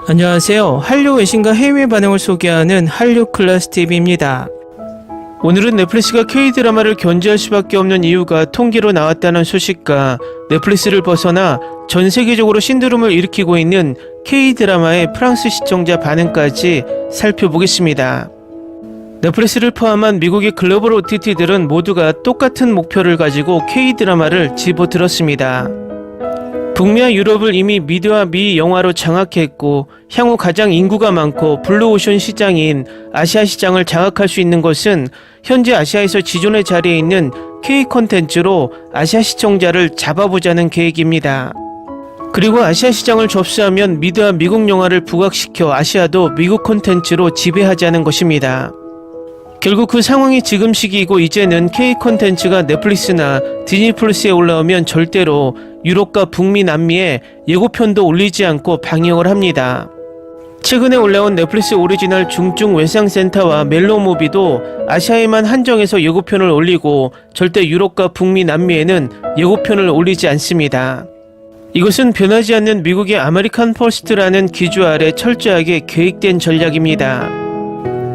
안녕하세요. 한류 외신과 해외 반응을 소개하는 한류클래스TV입니다. 오늘은 넷플릭스가 K-드라마를 견제할 수밖에 없는 이유가 통계로 나왔다는 소식과 넷플릭스를 벗어나 전 세계적으로 신드롬을 일으키고 있는 K-드라마의 프랑스 시청자 반응까지 살펴보겠습니다. 넷플릭스를 포함한 미국의 글로벌 OTT들은 모두가 똑같은 목표를 가지고 K-드라마를 집어들었습니다. 북미와 유럽을 이미 미드와 미 영화로 장악했고 향후 가장 인구가 많고 블루오션 시장인 아시아 시장을 장악할 수 있는 것은 현재 아시아에서 지존의 자리에 있는 K 콘텐츠로 아시아 시청자를 잡아보자는 계획입니다. 그리고 아시아 시장을 접수하면 미드와 미국 영화를 부각시켜 아시아도 미국 콘텐츠로 지배하자는 것입니다. 결국 그 상황이 지금 시기이고 이제는 K 콘텐츠가 넷플릭스나 디즈니 플러스에 올라오면 절대로 유럽과 북미, 남미에 예고편도 올리지 않고 방영을 합니다. 최근에 올라온 넷플릭스 오리지널 중증 외상센터와 멜로무비도 아시아에만 한정해서 예고편을 올리고 절대 유럽과 북미, 남미에는 예고편을 올리지 않습니다. 이것은 변하지 않는 미국의 아메리칸 퍼스트라는 기조 아래 철저하게 계획된 전략입니다.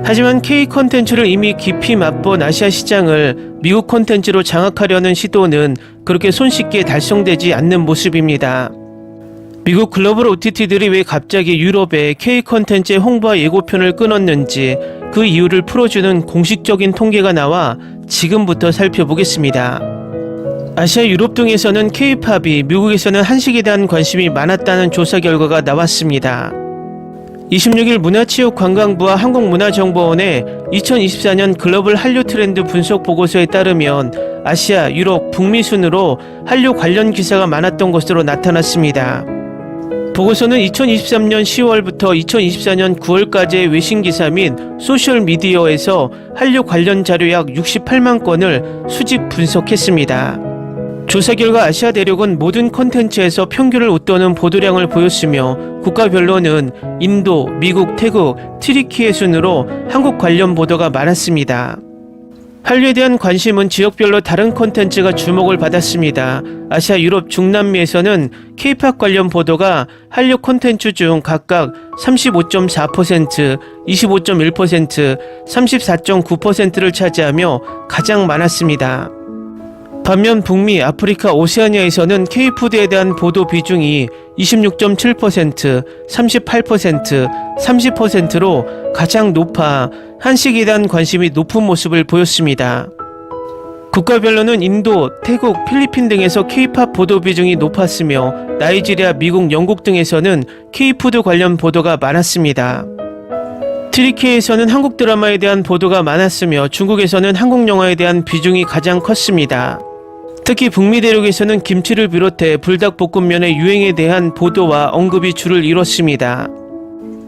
하지만 K 콘텐츠를 이미 깊이 맛본 아시아 시장을 미국 콘텐츠로 장악하려는 시도는 그렇게 손쉽게 달성되지 않는 모습입니다. 미국 글로벌 OTT들이 왜 갑자기 유럽에 K 콘텐츠의 홍보와 예고편을 끊었는지 그 이유를 풀어주는 공식적인 통계가 나와 지금부터 살펴보겠습니다. 아시아 유럽 등에서는 K-팝이 미국에서는 한식에 대한 관심이 많았다는 조사 결과가 나왔습니다. 26일 문화체육관광부와 한국문화정보원의 2024년 글로벌 한류 트렌드 분석 보고서에 따르면 아시아, 유럽, 북미 순으로 한류 관련 기사가 많았던 것으로 나타났습니다. 보고서는 2023년 10월부터 2024년 9월까지의 외신 기사 및 소셜미디어에서 한류 관련 자료 약 68만 건을 수집 분석했습니다. 조사 결과 아시아 대륙은 모든 콘텐츠에서 평균을 웃도는 보도량을 보였으며 국가별로는 인도, 미국, 태국, 튀르키예 순으로 한국 관련 보도가 많았습니다. 한류에 대한 관심은 지역별로 다른 콘텐츠가 주목을 받았습니다. 아시아, 유럽, 중남미에서는 K-팝 관련 보도가 한류 콘텐츠 중 각각 35.4%, 25.1%, 34.9%를 차지하며 가장 많았습니다. 반면 북미, 아프리카, 오세아니아에서는 K-푸드에 대한 보도 비중이 26.7%, 38%, 30%로 가장 높아 한식에 대한 관심이 높은 모습을 보였습니다. 국가별로는 인도, 태국, 필리핀 등에서 K-팝 보도 비중이 높았으며 나이지리아, 미국, 영국 등에서는 K-푸드 관련 보도가 많았습니다. 튀르키예에서는 한국 드라마에 대한 보도가 많았으며 중국에서는 한국 영화에 대한 비중이 가장 컸습니다. 특히 북미 대륙에서는 김치를 비롯해 불닭볶음면의 유행에 대한 보도와 언급이 주를 이뤘습니다.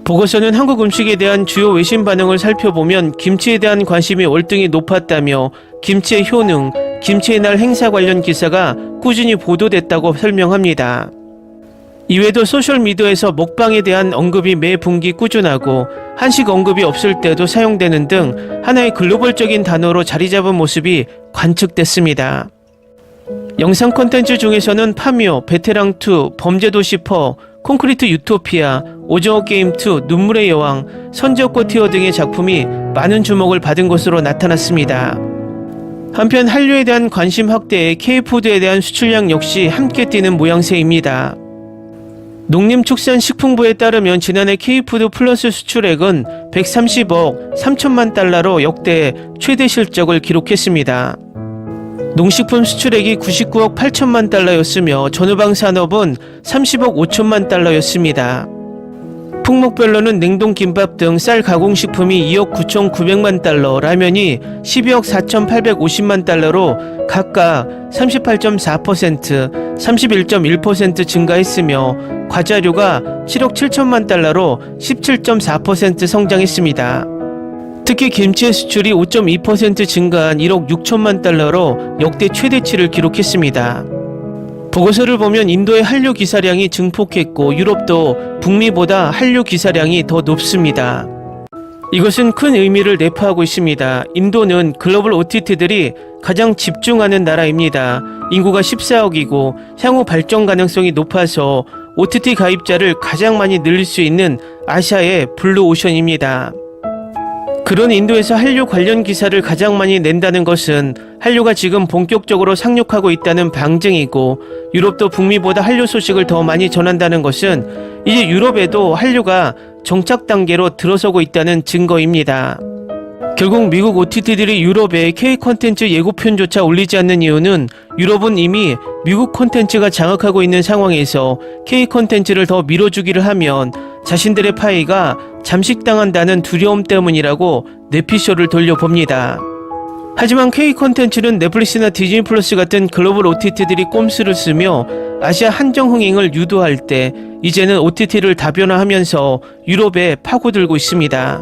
보고서는 한국 음식에 대한 주요 외신 반응을 살펴보면 김치에 대한 관심이 월등히 높았다며 김치의 효능, 김치의 날 행사 관련 기사가 꾸준히 보도됐다고 설명합니다. 이외에도 소셜미디어에서 먹방에 대한 언급이 매 분기 꾸준하고 한식 언급이 없을 때도 사용되는 등 하나의 글로벌적인 단어로 자리잡은 모습이 관측됐습니다. 영상 콘텐츠 중에서는 파묘, 베테랑2, 범죄도시4, 콘크리트 유토피아, 오징어 게임2, 눈물의 여왕, 선지옥고 티어 등의 작품이 많은 주목을 받은 것으로 나타났습니다. 한편 한류에 대한 관심 확대에 K-푸드에 대한 수출량 역시 함께 뛰는 모양새입니다. 농림축산식품부에 따르면 지난해 K-푸드 플러스 수출액은 130억 3천만 달러로 역대 최대 실적을 기록했습니다. 농식품 수출액이 99억 8천만 달러였으며 전후방 산업은 30억 5천만 달러였습니다. 품목별로는 냉동김밥 등 쌀 가공식품이 2억 9,900만 달러, 라면이 12억 4,850만 달러로 각각 38.4%, 31.1% 증가했으며 과자류가 7억 7천만 달러로 17.4% 성장했습니다. 특히 김치의 수출이 5.2% 증가한 1억 6천만 달러로 역대 최대치를 기록했습니다. 보고서를 보면 인도의 한류 기사량이 증폭했고 유럽도 북미보다 한류 기사량이 더 높습니다. 이것은 큰 의미를 내포하고 있습니다. 인도는 글로벌 OTT들이 가장 집중하는 나라입니다. 인구가 14억이고 향후 발전 가능성이 높아서 OTT 가입자를 가장 많이 늘릴 수 있는 아시아의 블루오션입니다. 그런 인도에서 한류 관련 기사를 가장 많이 낸다는 것은 한류가 지금 본격적으로 상륙하고 있다는 방증이고, 유럽도 북미보다 한류 소식을 더 많이 전한다는 것은 이제 유럽에도 한류가 정착 단계로 들어서고 있다는 증거입니다. 결국 미국 OTT들이 유럽에 K 콘텐츠 예고편조차 올리지 않는 이유는 유럽은 이미 미국 콘텐츠가 장악하고 있는 상황에서 K 콘텐츠를 더 밀어주기를 하면 자신들의 파이가 잠식당한다는 두려움 때문이라고 내피쇼를 돌려봅니다. 하지만 K 콘텐츠는 넷플릭스나 디즈니 플러스 같은 글로벌 OTT들이 꼼수를 쓰며 아시아 한정 흥행을 유도할 때 이제는 OTT를 다변화하면서 유럽에 파고들고 있습니다.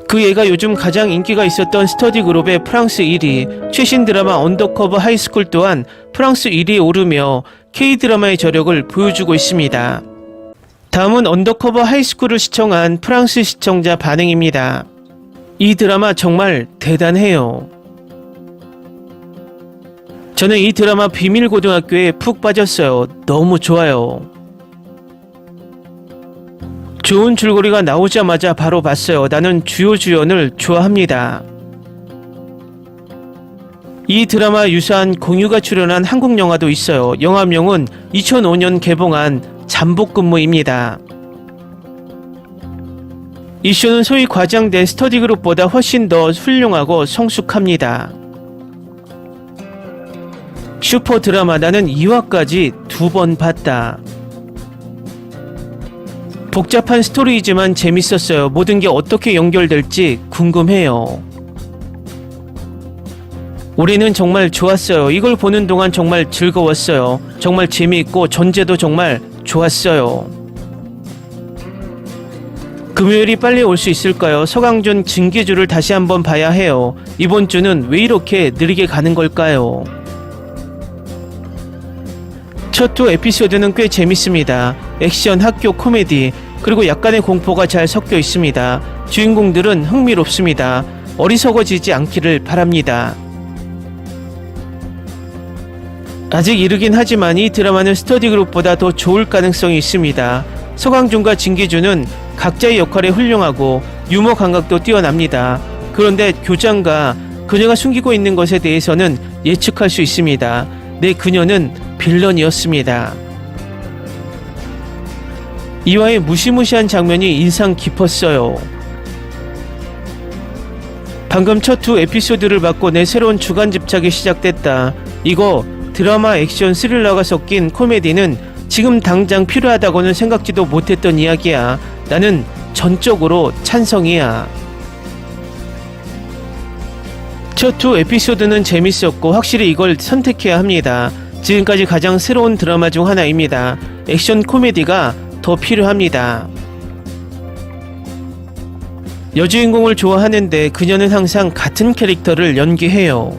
그 예가 요즘 가장 인기가 있었던 스터디 그룹의 프랑스 1위, 최신 드라마 언더커버 하이스쿨 또한 프랑스 1위에 오르며 K-드라마의 저력을 보여주고 있습니다. 다음은 언더커버 하이스쿨을 시청한 프랑스 시청자 반응입니다. 이 드라마 정말 대단해요. 저는 이 드라마 비밀고등학교에 푹 빠졌어요. 너무 좋아요. 좋은 줄거리가 나오자마자 바로 봤어요. 나는 주요 주연을 좋아합니다. 이 드라마 유사한 공유가 출연한 한국 영화도 있어요. 영화명은 2005년 개봉한 잠복근무입니다. 이 쇼는 소위 과장된 스터디 그룹보다 훨씬 더 훌륭하고 성숙합니다. 슈퍼 드라마. 나는 2화까지 2번 봤다. 복잡한 스토리이지만 재밌었어요. 모든 게 어떻게 연결될지 궁금해요. 올해는 정말 좋았어요. 이걸 보는 동안 정말 즐거웠어요. 정말 재미있고 전제도 정말 좋았어요. 금요일이 빨리 올 수 있을까요? 서강준 징계주를 다시 한번 봐야 해요. 이번 주는 왜 이렇게 느리게 가는 걸까요? 첫 두 에피소드는 꽤 재밌습니다. 액션, 학교, 코미디, 그리고 약간의 공포가 잘 섞여 있습니다. 주인공들은 흥미롭습니다. 어리석어지지 않기를 바랍니다. 아직 이르긴 하지만 이 드라마는 스터디 그룹보다 더 좋을 가능성이 있습니다. 서강준과 진기준은 각자의 역할에 훌륭하고 유머 감각도 뛰어납니다. 그런데 교장과 그녀가 숨기고 있는 것에 대해서는 예측할 수 있습니다. 내 그녀는 빌런이었습니다. 이화의 무시무시한 장면이 인상 깊었어요. 방금 첫 두 에피소드를 봤고 내 새로운 주간 집착이 시작됐다. 이거 드라마, 액션, 스릴러가 섞인 코미디는 지금 당장 필요하다고는 생각지도 못했던 이야기야. 나는 전적으로 찬성이야. 첫 두 에피소드는 재밌었고 확실히 이걸 선택해야 합니다. 지금까지 가장 새로운 드라마 중 하나입니다. 액션 코미디가 더 필요합니다. 여주인공을 좋아하는데 그녀는 항상 같은 캐릭터를 연기해요.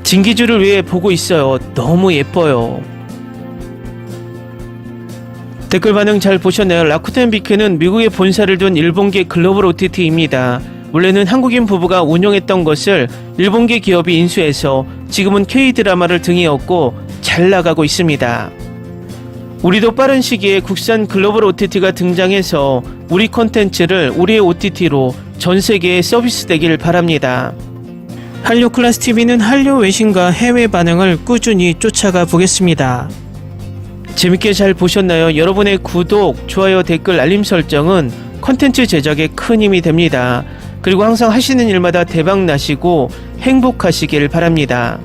진기주를 위해 보고 있어요. 너무 예뻐요. 댓글 반응 잘 보셨나요? 라쿠텐 비크는 미국에 본사를 둔 일본계 글로벌 OTT입니다. 원래는 한국인 부부가 운영했던 것을 일본계 기업이 인수해서 지금은 K-드라마를 등에 업고 잘 나가고 있습니다. 우리도 빠른 시기에 국산 글로벌 OTT가 등장해서 우리 콘텐츠를 우리의 OTT로 전 세계에 서비스되길 바랍니다. 한류 클래스 TV는 한류 외신과 해외 반응을 꾸준히 쫓아가 보겠습니다. 재밌게 잘 보셨나요? 여러분의 구독, 좋아요, 댓글, 알림 설정은 콘텐츠 제작에 큰 힘이 됩니다. 그리고 항상 하시는 일마다 대박 나시고 행복하시길 바랍니다.